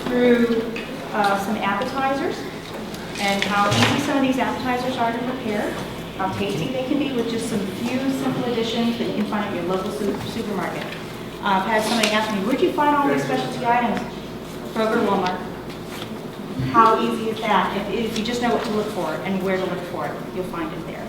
through some appetizers and how easy some of these appetizers are to prepare, how tasty they can be with just some few simple additions that you can find at your local supermarket. I've had somebody ask me, where'd you find all these specialty items? Kroger, Walmart. How easy is that? If you just know what to look for and where to look for it, you'll find it there.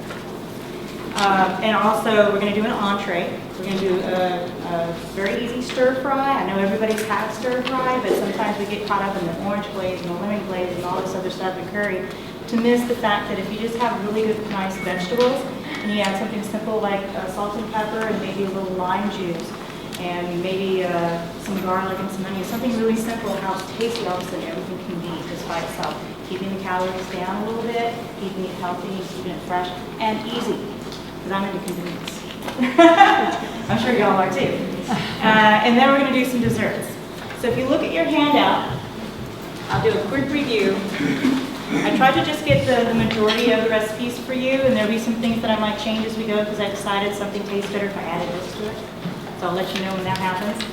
And also, we're going to do an entree. We're going to do a very easy stir fry. I know everybody's had stir fry, but sometimes we get caught up in the orange glaze and the lemon glaze and all this other stuff in curry to miss the fact that if you just have really good, nice vegetables and you add something simple like salt and pepper and maybe a little lime juice and maybe some garlic and some onions, something really simple, how tasty all of a sudden everything can be just by itself. Keeping the calories down a little bit, keeping it healthy, keeping it fresh, and easy. Because I'm into convenience. I'm sure y'all are too. And then we're going to do some desserts. So if you look at your handout, I'll do a quick review. I tried to just get the majority of the recipes for you, and there'll be some things that I might change as we go because I decided something tastes better if I added this to it. So I'll let you know when that happens.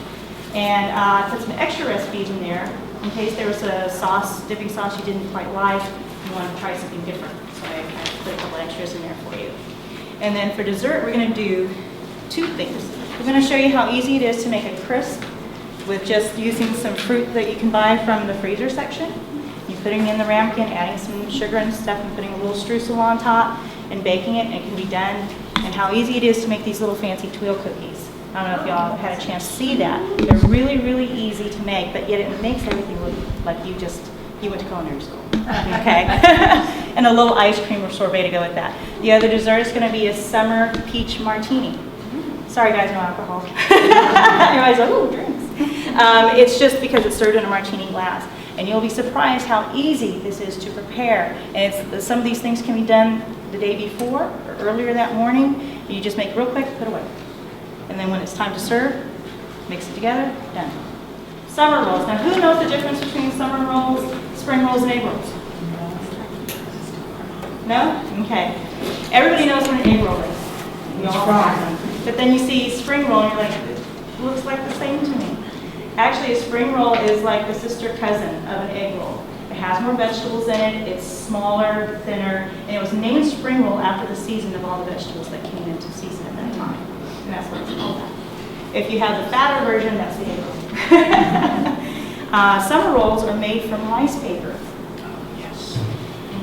And I put some extra recipes in there in case there was a sauce, dipping sauce you didn't quite like, you wanted to try something different. So I put a couple extras in there for you. And then for dessert, we're going to do two things. We're going to show you how easy it is to make a crisp with just using some fruit that you can buy from the freezer section. You're putting in the ramekin, adding some sugar and stuff, and putting a little streusel on top, and baking it, and it can be done. And how easy it is to make these little fancy twirl cookies. I don't know if y'all had a chance to see that. They're really, really easy to make, but yet it makes everything look like you went to culinary school. Okay. And a little ice cream or sorbet to go with that. The other dessert is going to be a summer peach martini. Sorry guys, no alcohol. Everybody's like, ooh, drinks. It's just because it's served in a martini glass. And you'll be surprised how easy this is to prepare. And some of these things can be done the day before or earlier that morning. You just make real quick, put away. And then when it's time to serve, mix it together, done. Summer rolls. Now who knows the difference between summer rolls, spring rolls, and egg rolls? No? Okay. Everybody knows what an egg roll is. We all have them. But then you see spring roll and you're like, it looks like the same to me. Actually, a spring roll is like the sister cousin of an egg roll. It has more vegetables in it, it's smaller, thinner, and it was named spring roll after the season of all the vegetables that came into season at that time. And that's what it's called that. If you have the fatter version, that's the egg roll. Summer rolls are made from rice paper. Yes.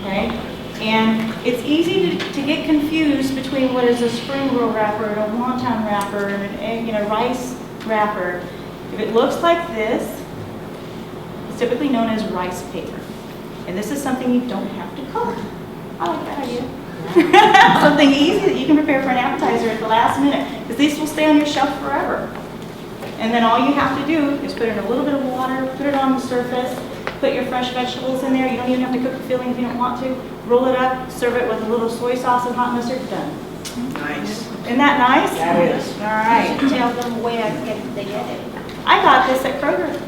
Okay? And it's easy to get confused between what is a spring roll wrapper and a wonton wrapper and an egg, rice wrapper. If it looks like this, it's typically known as rice paper. And this is something you don't have to cook. I like that idea. Something easy that you can prepare for an appetizer at the last minute, because these will stay on your shelf forever. And then all you have to do is put in a little bit of water, put it on the surface, put your fresh vegetables in there. You don't even have to cook the filling if you don't want to. Roll it up, serve it with a little soy sauce and hot mustard, done. Nice. Isn't that nice? That is. All right. Tell them where they get it. I got this at Kroger.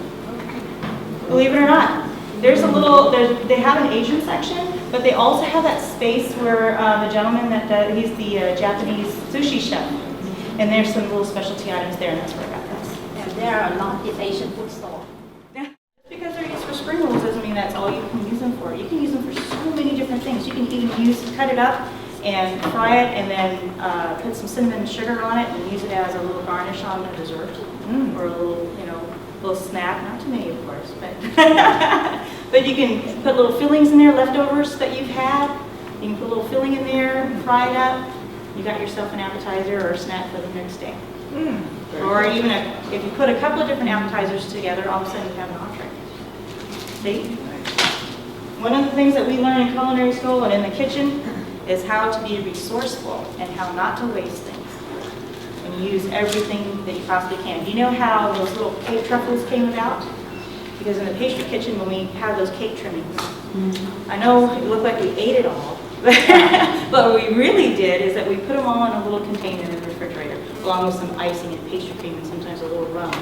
Believe it or not. There's a little, they have an Asian section, but they also have that space where the gentleman he's the Japanese sushi chef. And there's some little specialty items there, and that's where I got this. And there are a lot of Asian food store. Because they're used for spring rolls doesn't mean that's all you can use them for. You can use them for so many different things. You can even cut it up and fry it and then put some cinnamon and sugar on it and use it as a little garnish on a dessert or a little snack. Not too many, of course, but but you can put little fillings in there, leftovers that you've had. You can put a little filling in there, fry it up. You got yourself an appetizer or a snack for the next day. Or even if you put a couple of different appetizers together, all of a sudden you have an entree. See? One of the things that we learn in culinary school and in the kitchen is how to be resourceful and how not to waste things. And use everything that you possibly can. Do you know how those little cake truffles came about? Because in the pastry kitchen, when we had those cake trimmings, I know it looked like we ate it all, but what we really did is that we put them all in a little container in the refrigerator, along with some icing and pastry cream and sometimes a little rum.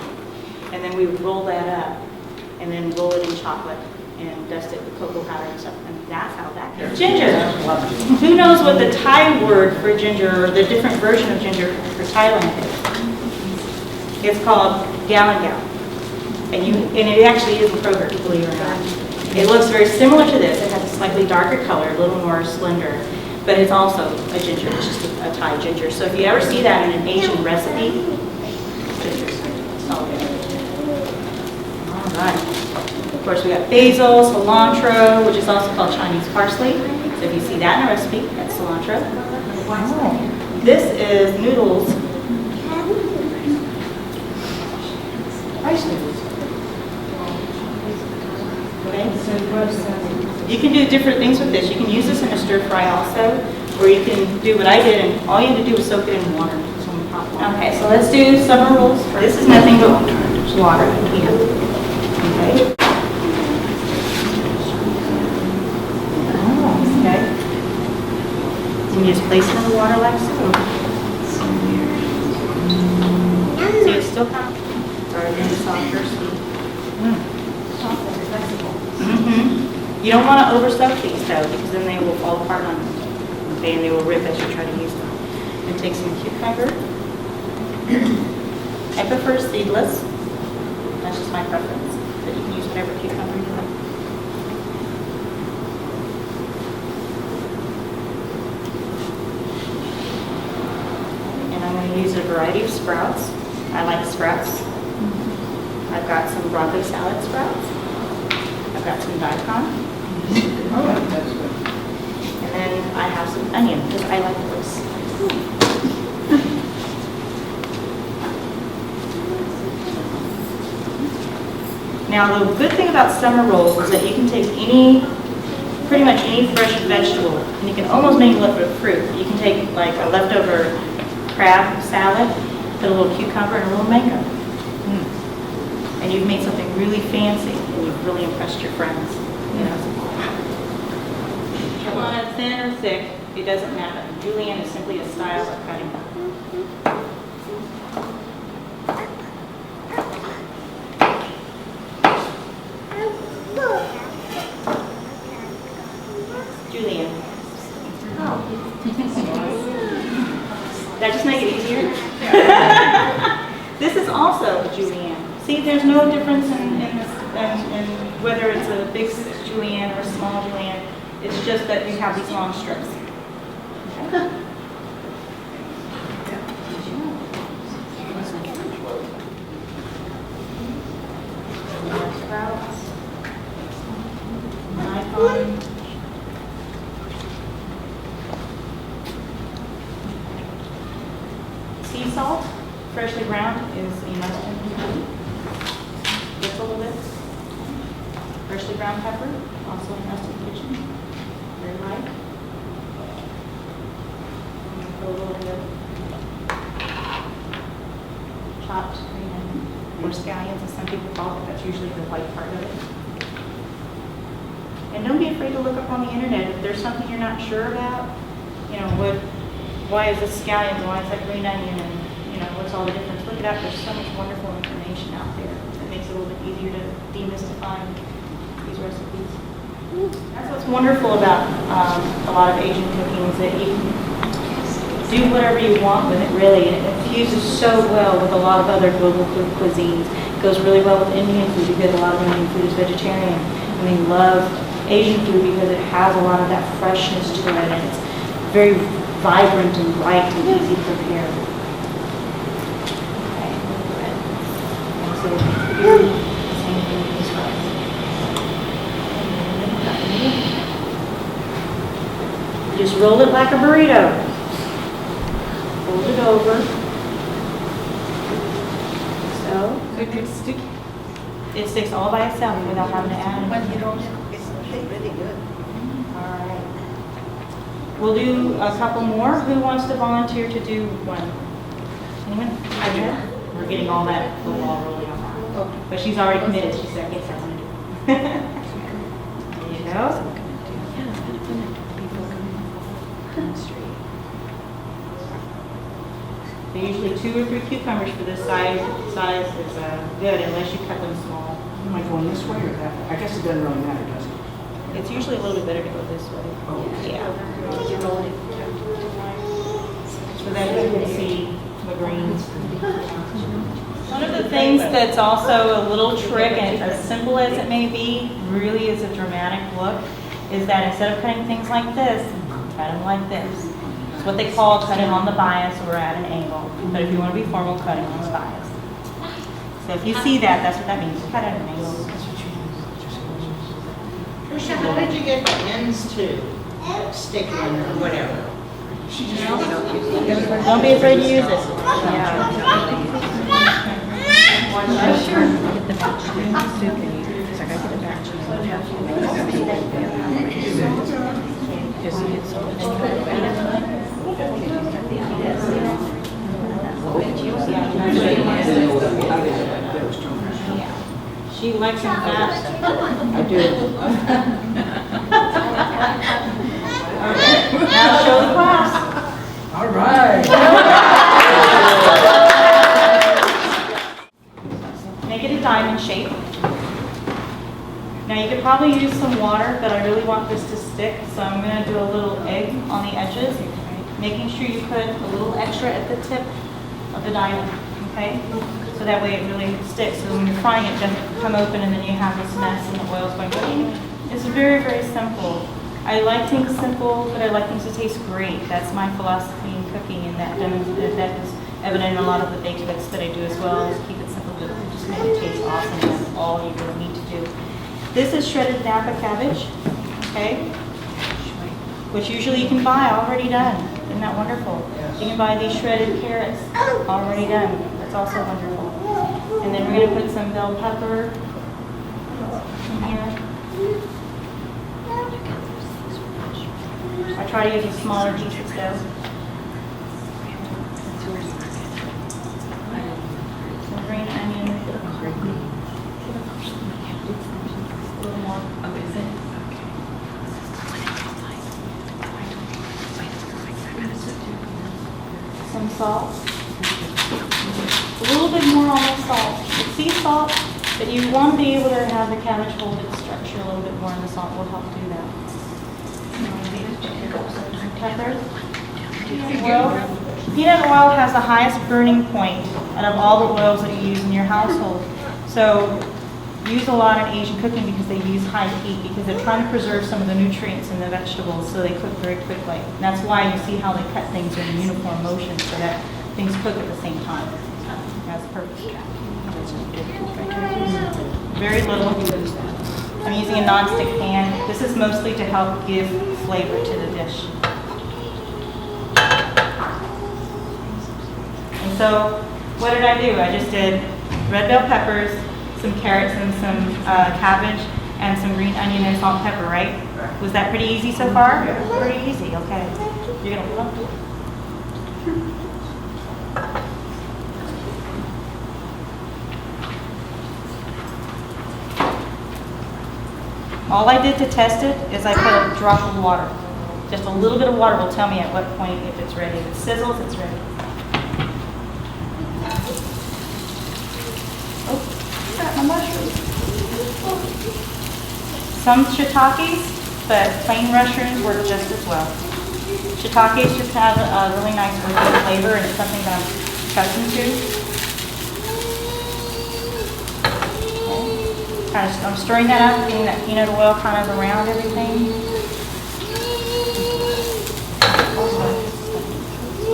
And then we would roll that up and then roll it in chocolate and dust it with cocoa powder and stuff. And that's how that came. Ginger. Who knows what the Thai word for ginger, or the different version of ginger for Thailand is? It's called galangal. And it actually is a Kroger, believe it or not. It looks very similar to this. It has a slightly darker color, a little more slender, but it's also a ginger. It's just a Thai ginger. So if you ever see that in an Asian recipe, ginger. It's all good. All right. Of course, we got basil, cilantro, which is also called Chinese parsley. So if you see that in a recipe, that's cilantro. This is noodles. Rice noodles. Okay. You can do different things with this. You can use this in a stir fry also, or you can do what I did, and all you have to do is soak it in water. Okay, so let's do summer rolls first. This is nothing but water here. Okay. Okay. And you just place it in the water like so. See, it's still hot. Or then softer, sweet. Mm-hmm. You don't want to overstuff these though, because then they will fall apart on you. Okay, and they will rip as you try to use them. And take some cucumber. I prefer seedless. That's just my preference. But you can use whatever cucumber you like. And I'm going to use a variety of sprouts. I like sprouts. I've got some broccoli salad sprouts. I've got some daikon. And then I have some onion, because I like those. Now, the good thing about summer rolls is that you can take pretty much any fresh vegetable, and you can almost make it look like fruit. You can take like a leftover crab salad, put a little cucumber and a little mango. And you've made something really fancy, and you've really impressed your friends. You know, if you want it thin or thick, it doesn't matter. Julienne is simply a style of cutting. Julienne. Oh. Did I just make it easier? This is also Julienne. See, there's no difference in whether it's a big julienne or a small julienne. It's just that you have these long strips. Okay. Sprouts. Daikon. Sea salt, freshly ground, is a must-have. Just a little bit. Freshly ground pepper, also a must-have kitchen. Very light. Put a little bit of chopped green onion, or scallions, as some people call it. That's usually the white part of it. And don't be afraid to look up on the internet if there's something you're not sure about. You know, why is this scallions? Why is that green onion? And you know, what's all the difference? Look it up. There's so much wonderful information out there that makes it a little bit easier to demystify these recipes. That's what's wonderful about a lot of Asian cooking is that you can do whatever you want with it, really, and it fuses so well with a lot of other global cuisines. It goes really well with Indian food because a lot of Indian food is vegetarian, and we love Asian food because it has a lot of that freshness to it, and it's very vibrant and bright and easy to prepare. Okay, so same thing with this rice. Just roll it like a burrito. Fold it over. So it sticks all by itself without having to add When anything. you don't, it's really good. All right. We'll do a couple more. Who wants to volunteer to do one? Anyone? We're getting all that the ball rolling on. But she's already committed. She said, yes, I want to do it. There you go. Usually 2 or 3 cucumbers for this size is good unless you cut them small. Am I going this way or that way? I guess it doesn't really matter, does it? It's usually a little bit better to go this way. Oh. Yeah. So that you can see the greens. One of the things that's also a little trick, and as simple as it may be, really is a dramatic look, is that instead of cutting things like this, cut them like this. It's what they call cutting on the bias or at an angle. But if you want to be formal, cutting on the bias. So if you see that, that's what that means. Cut at an angle. Tricia, how did you get the ends to stick in or whatever? Don't be afraid to use it. She likes them fast. I do. Okay, now show the class. All right. Make it a diamond shape. Now you could probably use some water, but I really want this to stick, so I'm going to do a little egg on the edges, making sure you put a little extra at the tip of the diamond, okay? So that way it really sticks, so when you're frying it doesn't come open and then you have this mess and the oil's going. It's very, very simple. I like things simple, but I like things to taste great. That's my philosophy in cooking, and that is evident in a lot of the baked goods that I do as well, is keep it simple, but just make it taste awesome. That's all you really need to do. This is shredded Napa cabbage, okay? Which usually you can buy already done. Isn't that wonderful? You can buy these shredded carrots already done. That's also wonderful. And then we're going to put some bell pepper in here. I try to use a smaller pieces though. Some green onion. A little more. Some salt. A little bit more on the salt. It's sea salt, but you want to be able to have the cabbage hold its structure a little bit more, and the salt will help do that. Pepper. Oil. Peanut oil has the highest burning point out of all the oils that you use in your household. So use a lot in Asian cooking because they use high heat, because they're trying to preserve some of the nutrients in the vegetables, so they cook very quickly. And that's why you see how they cut things in uniform motion so that things cook at the same time. That's perfect. Very little. I'm using a non-stick pan. This is mostly to help give flavor to the dish. And so, what did I do? I just did red bell peppers, some carrots, and some cabbage, and some green onion and salt and pepper, right? Was that pretty easy so far? Pretty easy, okay. You're gonna love it. All I did to test it is I put a drop of water. Just a little bit of water will tell me at what point if it's ready. If it sizzles, it's ready. Oh, got my mushrooms. Some shiitakes, but plain mushrooms work just as well. Shiitakes just have a really nice earthy flavor, and it's something that I'm accustomed to. I'm stirring that up, getting that peanut oil kind of around everything.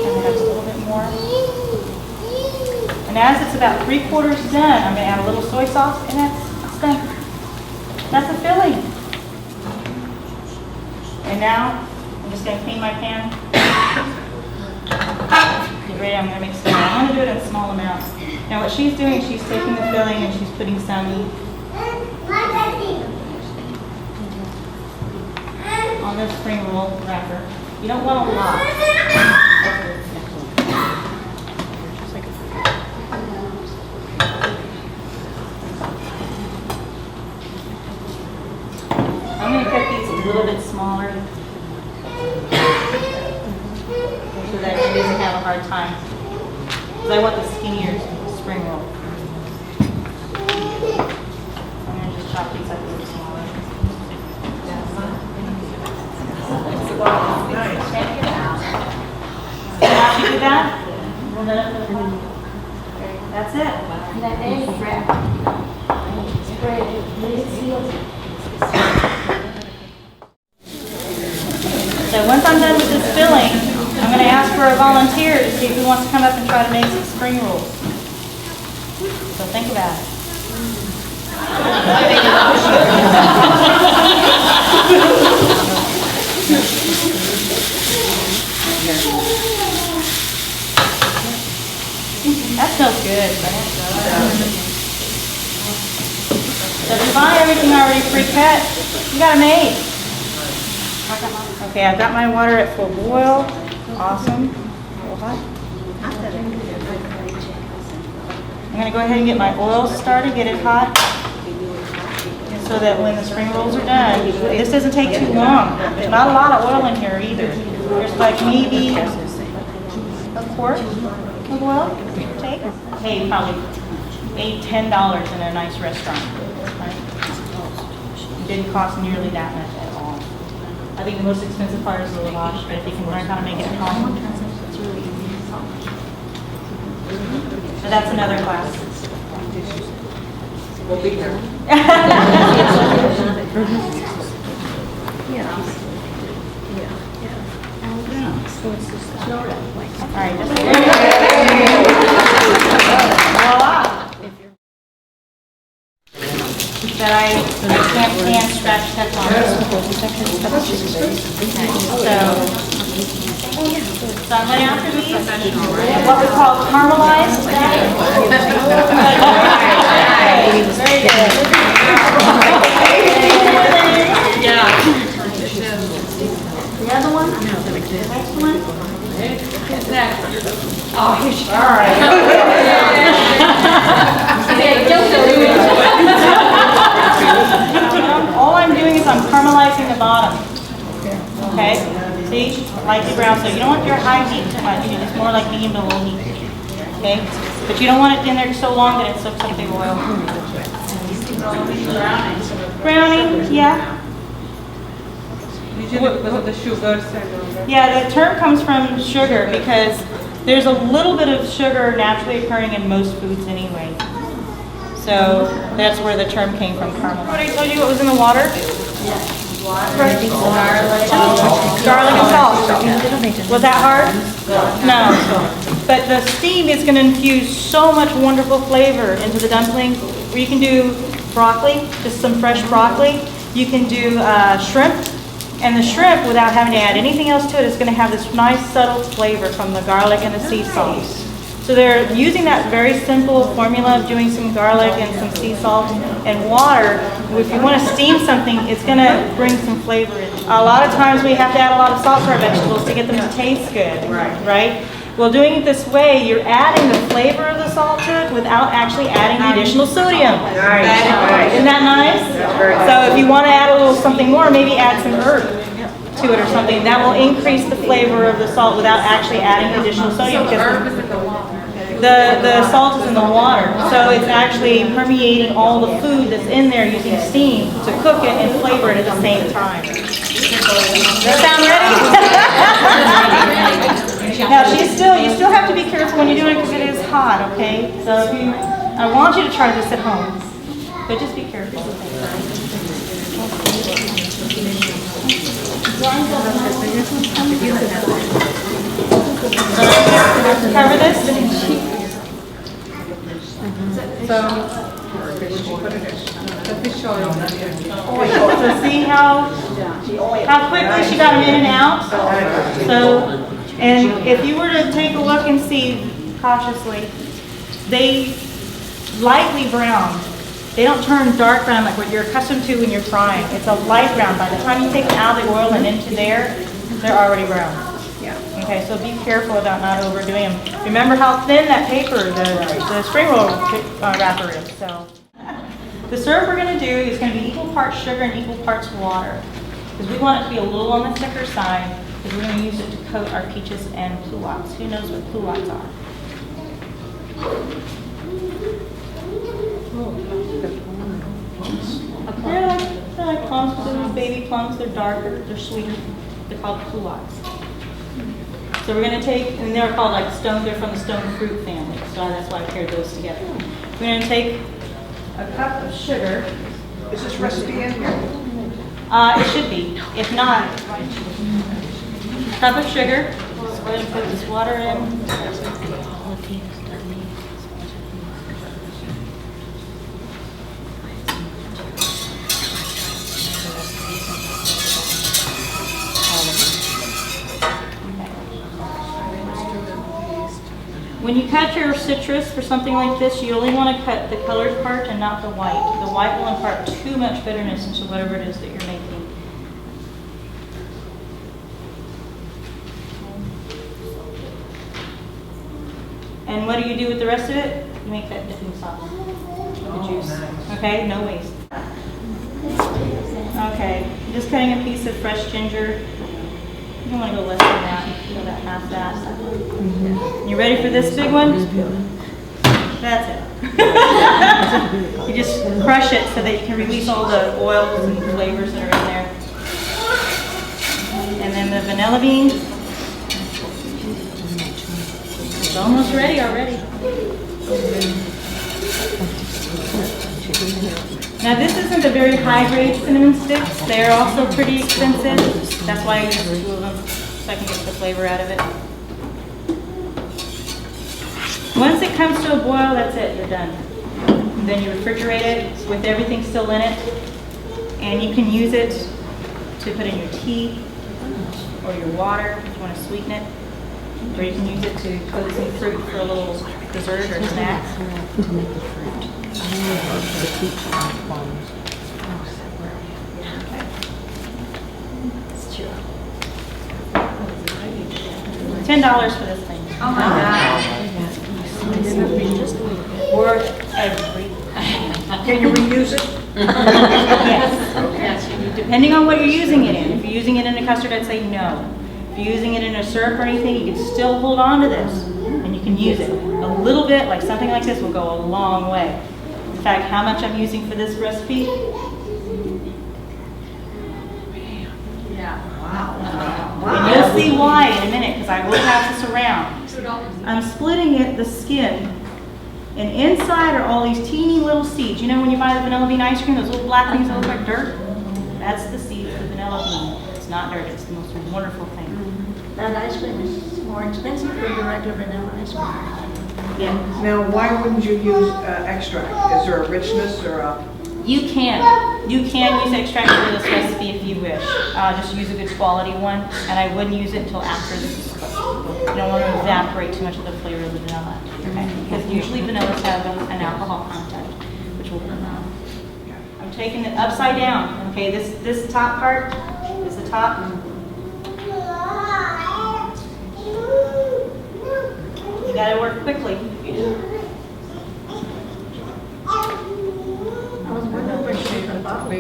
Turn it up a little bit more. And as it's about 3/4 done, I'm going to add a little soy sauce, and that's done. That's the filling. And now, I'm just going to clean my pan. Get ready, I'm going to mix it. I'm going to do it in small amounts. Now what she's doing, she's taking the filling and she's putting some on this spring roll wrapper. You don't want a lot. I'm going to cut these a little bit smaller so that she doesn't have a hard time. Because I want the skinnier spring roll. I'm going to just chop these up a little smaller. After you do that, roll that up to the top. That's it. volunteer to see who wants to come up and try to make some spring rolls. So think about it. That smells good. So if you buy everything already pre-cut, you got it made. Okay, I've got my water at full boil. Awesome. A little hot. I'm going to go ahead and get my oil started, get it hot, so that when the spring rolls are done, this doesn't take too long. There's not a lot of oil in here either. There's like maybe a quart of oil. Take. Hey, probably $8, $10 in a nice restaurant. Right? It didn't cost nearly that much at all. I think the most expensive part is the lavash, but if you can learn how to make it at home, it's really easy. So that's another class. We'll be there. All right, just voila. That I can't scratch that on. So I'm going after these, what we call caramelized. Very good. Yeah. The other one? The next one? Oh, here's all right. All I'm doing is I'm caramelizing the bottom. Okay? See? Lightly brown. So you don't want your high heat too much. It's more like medium to low heat. Okay? But you don't want it in there so long that it soaks up the oil. Browning, yeah. Usually because of the sugars and all that. Yeah, the term comes from sugar because there's a little bit of sugar naturally occurring in most foods anyway. So that's where the term came from, caramel. What I told you what was in the water? Garlic and salt. Was that hard? No. But the steam is going to infuse so much wonderful flavor into the dumplings. Where you can do broccoli, just some fresh broccoli. You can do shrimp. And the shrimp, without having to add anything else to it, is going to have this nice subtle flavor from the garlic and the sea salt. So they're using that very simple formula of doing some garlic and some sea salt and water. If you want to steam something, it's going to bring some flavor in. A lot of times we have to add a lot of salt to our vegetables to get them to taste good, right? Well, doing it this way, you're adding the flavor of the salt to it without actually adding the additional sodium. Isn't that nice? So if you want to add a little something more, maybe add some herb to it or something. That will increase the flavor of the salt without actually adding additional sodium. Because the salt is in the water, so it's actually permeating all the food that's in there using steam to cook it and flavor it at the same time. Does that sound ready? Now you still have to be careful when you're doing it because it is hot, okay? So I want you to try this at home, but just be careful. Cover this. So fish oil. So see how quickly she got them in and out? So, and if you were to take a look and see cautiously, they lightly brown. They don't turn dark brown like what you're accustomed to when you're frying. It's a light brown. By the time you take them out of the oil and into there, they're already brown. Yeah. Okay, so be careful about not overdoing them. Remember how thin that paper, the spring roll wrapper is. So, the syrup we're going to do is going to be equal parts sugar and equal parts water. Because we want it to be a little on the thicker side, because we're going to use it to coat our peaches and pluots. Who knows what pluots are? They're like plums, but they're little baby plums. They're darker, they're sweeter. They're called pluots. So we're going to take, and they're called like stone, they're from the stone fruit family. So that's why I paired those together. We're going to take a cup of sugar. Is this recipe in here? It should be. If not, cup of sugar. go ahead and put this water in. When you cut your citrus for something like this, you only want to cut the colored part and not the white. The white will impart too much bitterness into whatever it is that you're making. And what do you do with the rest of it? You make that dipping sauce with the juice. Okay, no waste. Okay, just cutting a piece of fresh ginger. You don't want to go less than that. Go about half that. You ready for this big one? That's it. You just crush it so that you can release all the oils and flavors that are in there. And then the vanilla bean. It's almost ready already. Now this isn't a very high-grade cinnamon sticks. They're also pretty expensive. That's why I use 2 of them, so I can get the flavor out of it. Once it comes to a boil, that's it, you're done. And then you refrigerate it with everything still in it, and you can use it to put in your tea or your water if you want to sweeten it, or you can use it to coat some fruit for a little dessert or snack. $10 for this thing. Oh my God. Worth every. Can you reuse it? Yes. Depending on what you're using it in. If you're using it in a custard, I'd say no. If you're using it in a syrup or anything, you can still hold on to this and you can use it. A little bit, like something like this, will go a long way. In fact, how much I'm using for this recipe? And you'll see why in a minute, because I will pass this around. I'm splitting it, the skin, and inside are all these teeny little seeds. You know when you buy the vanilla bean ice cream, those little black things that look like dirt? That's the seeds of the vanilla bean. It's not dirt, it's the most wonderful thing. That ice cream is more expensive than the regular vanilla ice cream. Yeah. Now, why wouldn't you use extract? Is there a richness or a... You can use extract for this recipe if you wish. Just use a good quality one, and I wouldn't use it until after this is cooked. You don't want to evaporate too much of the flavor of the vanilla, okay? Because usually vanillas have an alcohol content, which will burn out. I'm taking it upside down, okay? This top part is the top. You gotta work quickly. I was wondering where she got the bottle.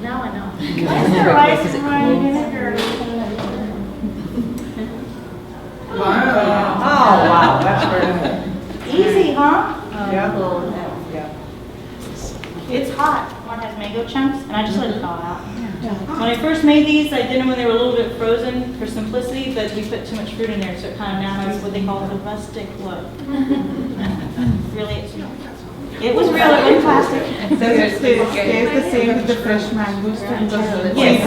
Now I know. That's the rice and wine vinegar. Wow. Oh, wow, that's very good. Easy, huh? Yeah. Yeah. It's hot. One has mango chunks, and I just let it thaw out. When I first made these, I did them when they were a little bit frozen for simplicity, but we put too much fruit in there, so it kind of now has what they call a rustic look. Really, it was real, it wasn't plastic. Does it taste the same with the fresh mangoes? Yes.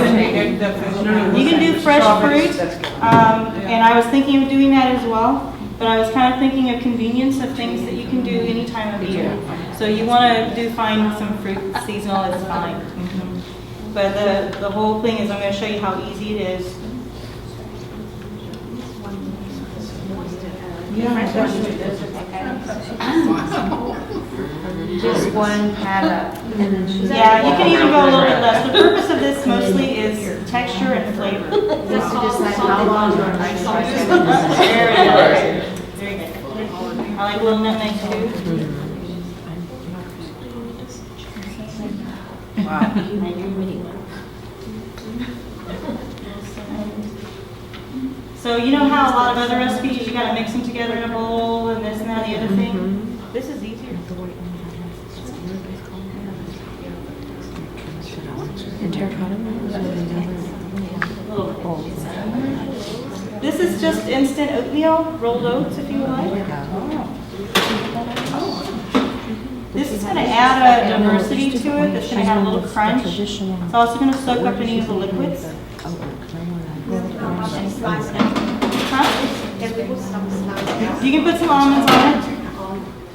You can do fresh fruit, and I was thinking of doing that as well, but I was kind of thinking of convenience of things that you can do any time of year. So you want to find some fruit seasonal, it's fine. But the whole thing is, I'm going to show you how easy it is. Just one pat up. Yeah, you can even go a little bit less. The purpose of this mostly is texture and flavor. Just to decide how long your ice cream is. Very good. Very good. I like a little nutmeg too. Wow. So you know how a lot of other recipes, you gotta mix them together in a bowl and this and that and the other thing? This is easier. This is just instant oatmeal, rolled oats if you would like. This is going to add a diversity to it that's going to have a little crunch. It's also going to soak up any of the liquids. Huh? You can put some almonds on it.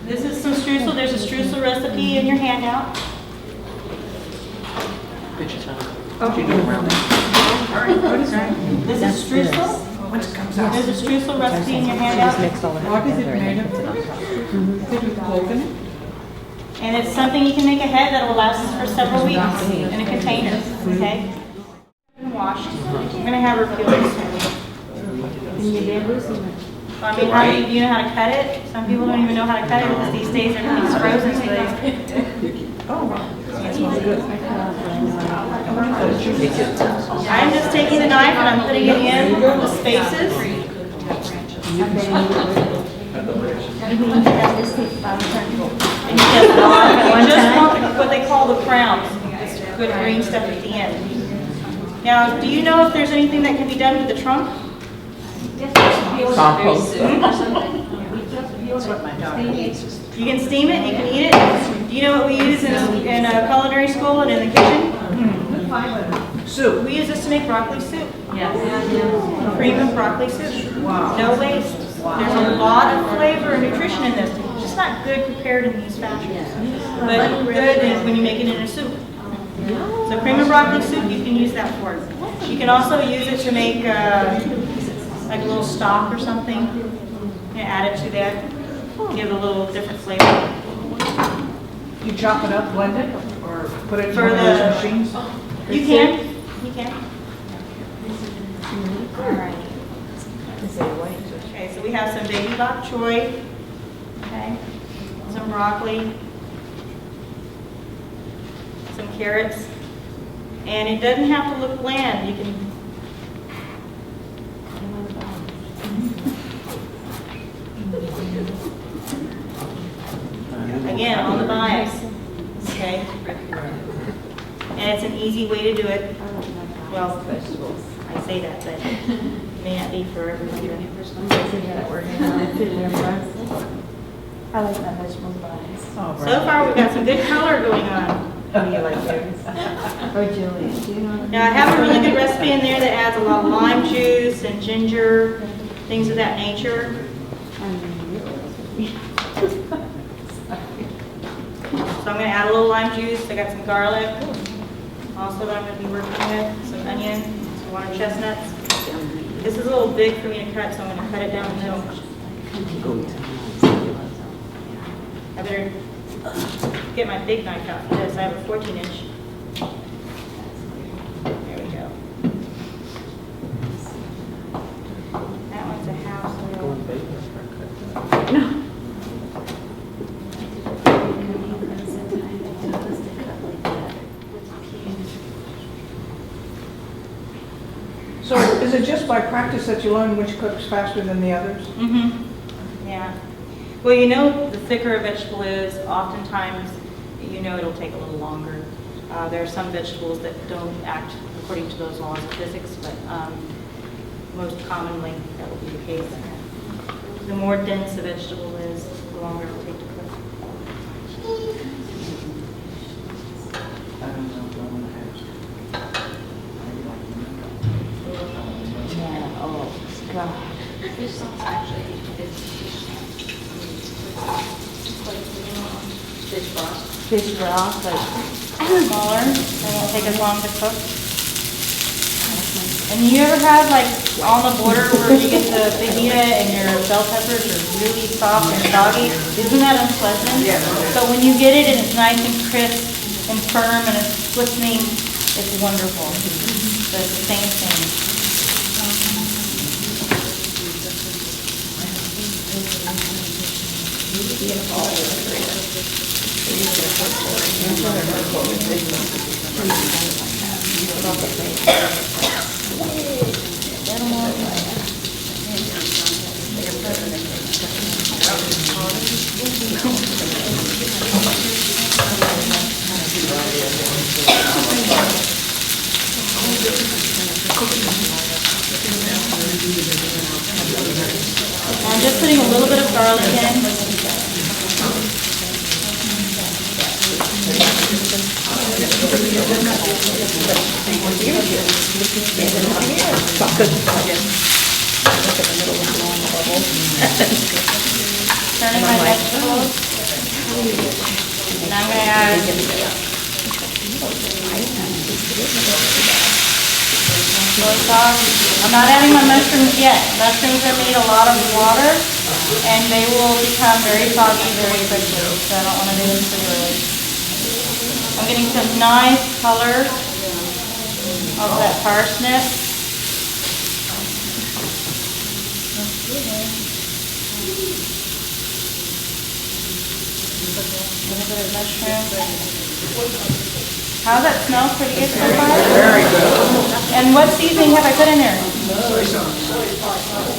This is some streusel. There's a streusel recipe in your handout. This is streusel. There's a streusel recipe in your handout. What is it made of? Is it with coconut? And it's something you can make ahead that will last us for several weeks in a container, okay? Washed. We're gonna have her peel this. I mean, do you know how to cut it? Some people don't even know how to cut it because these days everything's frozen, so they... I'm just taking the knife and I'm putting it in the spaces. And you just want what they call the crowns, this good green stuff at the end. Now, do you know if there's anything that can be done with the trunk? Compost. That's what my daughter eats. You can steam it, you can eat it. Do you know what we use in culinary school and in the kitchen? Soup. We use this to make broccoli soup. Cream of broccoli soup. Wow. No waste. There's a lot of flavor and nutrition in this. It's just not good prepared in these fashions. But good is when you make it in a soup. So cream of broccoli soup, you can use that for. You can also use it to make like a little stock or something. And add it to that. Give it a little different flavor. You chop it up, blend it, or put it in For one of those the- machines? You can. You can. Okay, so we have some baby bok choy. Okay. Some broccoli. Some carrots. And it doesn't have to look bland. You can. Again, on the bias. Okay. And it's an easy way to do it. Well, I say that, but it may not be for everybody. I like that vegetable bias. So far, we've got some good color going on. Or Julian, do you know? Now, I have a really good recipe in there that adds a lot of lime juice and ginger, things of that nature. So I'm going to add a little lime juice. I got some garlic. Also, that I'm going to be working with some onion, some water chestnuts. This is a little big for me to cut, so I'm going to cut it down the middle. I better get my big knife out for this. I have a 14-inch. There we go. That one's a house little. So is it just by practice that you learn which cooks faster than the others? Mm-hmm. Yeah. Well, you know, the thicker a vegetable is, oftentimes, you know it'll take a little longer. There are some vegetables that don't act according to those laws of physics, but most commonly that will be the case. The more dense a vegetable is, the longer it will take to cook. Yeah, oh, God. Fish broth, like, Smaller, they won't take as long to cook. And you ever had like on the border where you get the fajita and your bell peppers are really soft and soggy? Isn't that unpleasant? Yeah. So when you get it and it's nice and crisp and firm and it's glistening, it's wonderful. So it's the same thing. I'm just putting a little bit of garlic in. in the middle and blowing the bubbles. Turning my vegetables. And I'm gonna add soy sauce. I'm not adding my mushrooms yet. Mushrooms are made a lot of water, and they will become very soggy very quickly, so I don't want to do this too early. I'm getting some nice color of that parsnip. A little bit of mushroom. How's that smell? Pretty good so far? Very good. And what seasoning have I put in there? Soy sauce.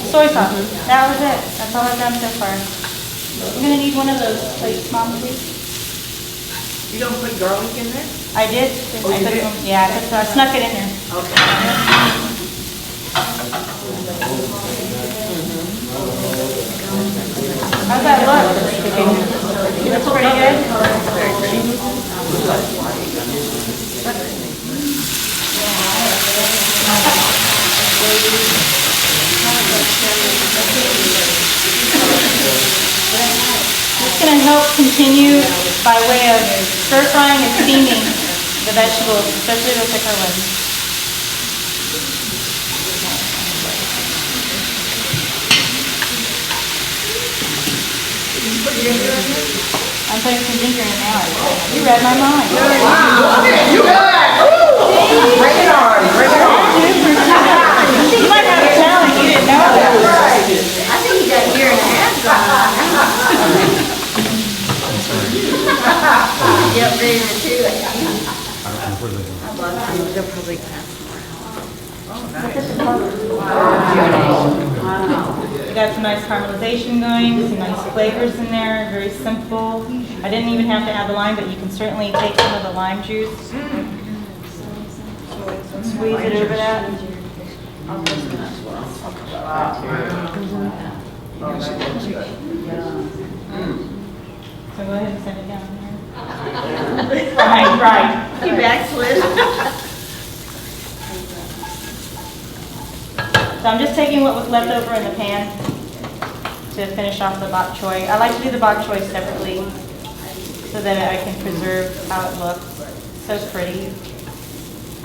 Soy sauce. That was it. That's all I've done so far. I'm going to need one of those plates, Mom, please. You don't put garlic in there? I did. Oh, you did? Yeah, I snuck it in there. Okay. How's that look? Looks pretty good? It's going to help continue by way of stir frying and steaming the vegetables, especially the thicker ones. I'm putting some ginger in now. You read my mind. Wow, okay, you got it. Bring it on, bring it on. You might have a talent you didn't know about. I think you got a year and a half gone. Yep, ready to do it. They'll probably pass We got some nice caramelization going, some nice flavors in there, very simple. I didn't even have to add the lime, but you can certainly take some of the lime juice. Squeeze it over that. So go ahead and send it down here. Right. You backslid. So I'm just taking what was left over in the pan to finish off the bok choy. I like to do the bok choy separately so that I can preserve how it looks. So pretty.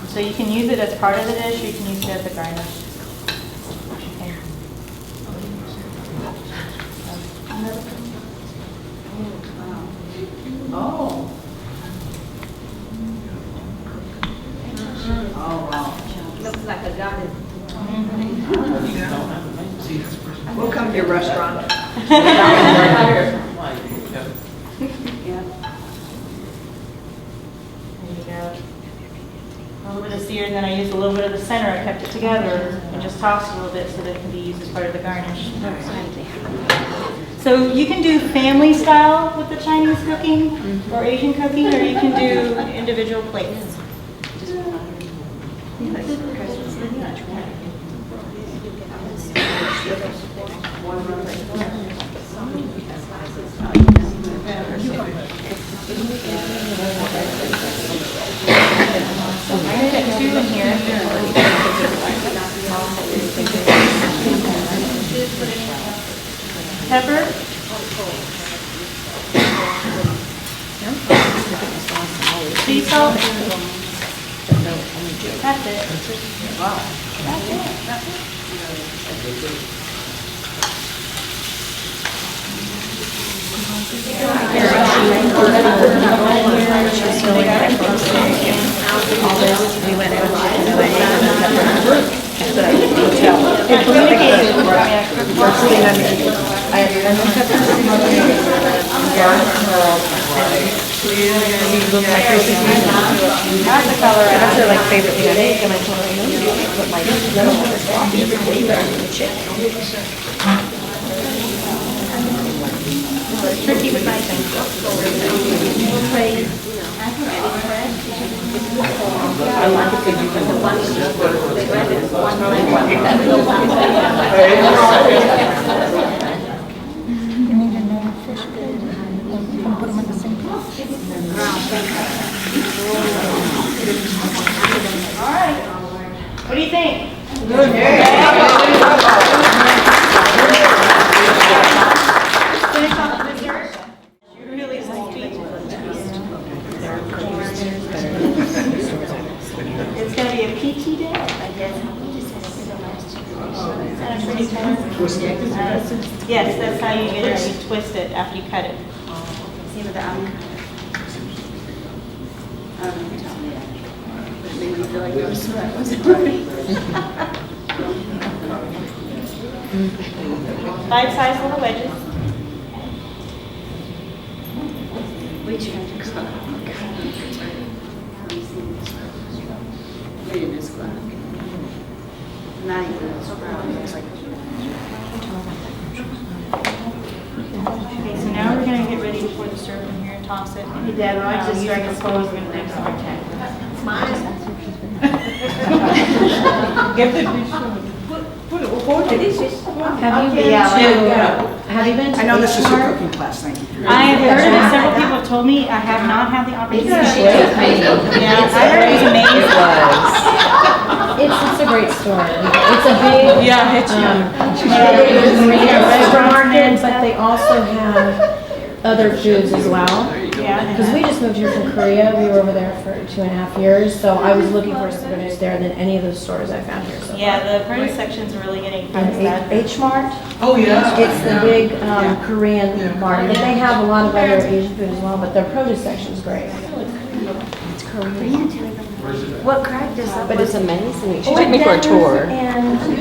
So you can use it as part of the dish, or you can use it as a garnish. Okay. Oh. Oh, wow. Looks like a garden. We'll come to your restaurant. There you go. A little bit of sear, and then I used a little bit of the center. I kept it together and just tossed a little bit so that it can be used as part of the garnish. So you can do family style with the Chinese cooking or Asian cooking, or you can do individual plates. I'm going to put 2 in here. Pepper. Sea salt. That's it. Wow. That's it. That's it. That's the color. That's their like favorite thing I make, and I told her, you know, put my lemon with this coffee, way better than the chicken. It's tricky with my things. I like it because you can one they read it one you need to know fish good. You can put them in the same place. All right. What do you think? Good. It's gonna be a peachy dip. Yes, that's how you get it. You twist it after you cut it. See with the avocado. I don't know if you told me that. But it made me feel like I was so that wasn't right. Bite-sized little wedges. We tried to cook. We didn't just cook. Not even a sprout. It was like. Okay, so now we're gonna get ready for the syrup in here and toss it. Hey Deb, I just started exposing the next one. Give the dish. Have you been to I know this is a Peach Mart? cooking class, thank you. I have heard of it. Several people have told me. I have not had the opportunity. Yeah, I heard it was amazing. It's a great store. It's a big, Yeah, it's there's a restaurant, but they also have other foods as well. Yeah. Because we just moved here from Korea, we were over there for 2.5 years, so I was looking for some produce there than any of those stores I found here so far. Yeah, the produce section's really getting kind of And sad. H Mart, Oh, yeah. it's the big Yeah. Korean Yeah. market. And they have a lot of other Asian food as well, but their produce section's great. It's Korean. What cracked us up? But it's amazing. She Oh, took me for a tour. And that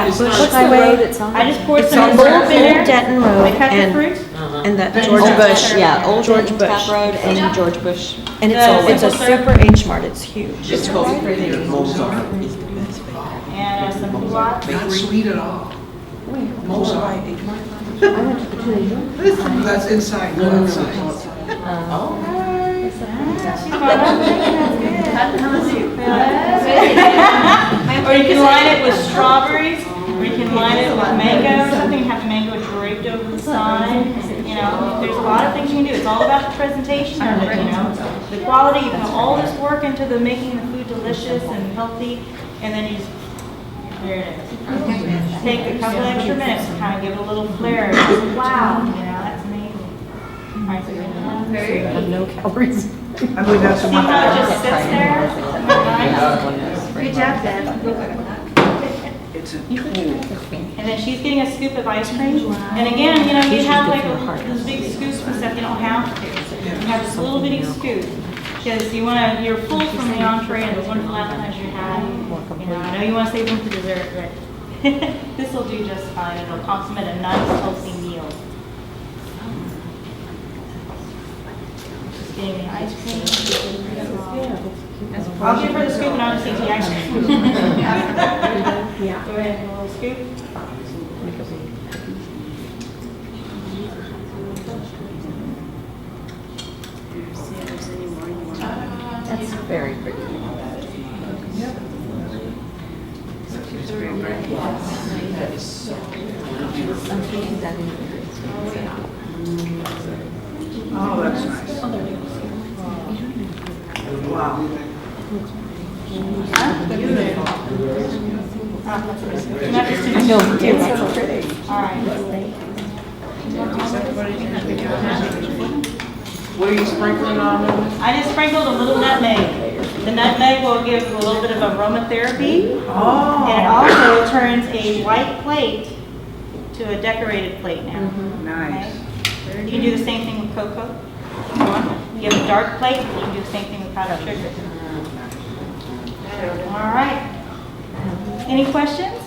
Bush What's the Highway. road it's on? I just poured It's some on syrup in there. Denton I Road cut the and, fruit. and that Old George Bush, yeah, Old George George Bush. Road and George Bush. And it's a super H Mart, it's huge. It's called Mozart. And some guac. Not sweet at all. Mozart. I went to the two. That's inside, not outside. She's going up there. That's good. Or you can line it with strawberries, or you can line it with mango or something, and have the mango draped over the side. You know, there's a lot of things you can do. It's all about the presentation of it, you know. The quality, you put all this work into the making the food delicious and healthy, and then you just, there it is. Take a couple extra minutes to kind of give it a little flair. Wow, you know, that's amazing. All right, so you're gonna Have no calories. I believe that's the see one. how it just sits there? Good job, Deb. It's a tool. And then she's getting a scoop of ice cream. And again, you know, you have like those big scoops and stuff, you don't have to. You have this little bitty scoop. Because you're full from the entree and the wonderful appetizer you had. You know, I know you want to save room for dessert, but this will do just fine. It'll complement a nice, healthy meal. Just getting the ice cream. I'll give her the scoop and I'll just eat the ice cream. Yeah. Go ahead, a little scoop. See if there's any more you want. That's very pretty. I'm thinking that in Oh, that's nice. Wow. No, it's so pretty. All right. What are you sprinkling on? I just sprinkled a little nutmeg. The nutmeg will give a little bit of aromatherapy, Oh. and it also turns a white plate to a decorated plate now. Nice. Okay? You can do the same thing with cocoa. If you want. You have a dark plate, you can do the same thing with powdered sugar. All right. Any questions?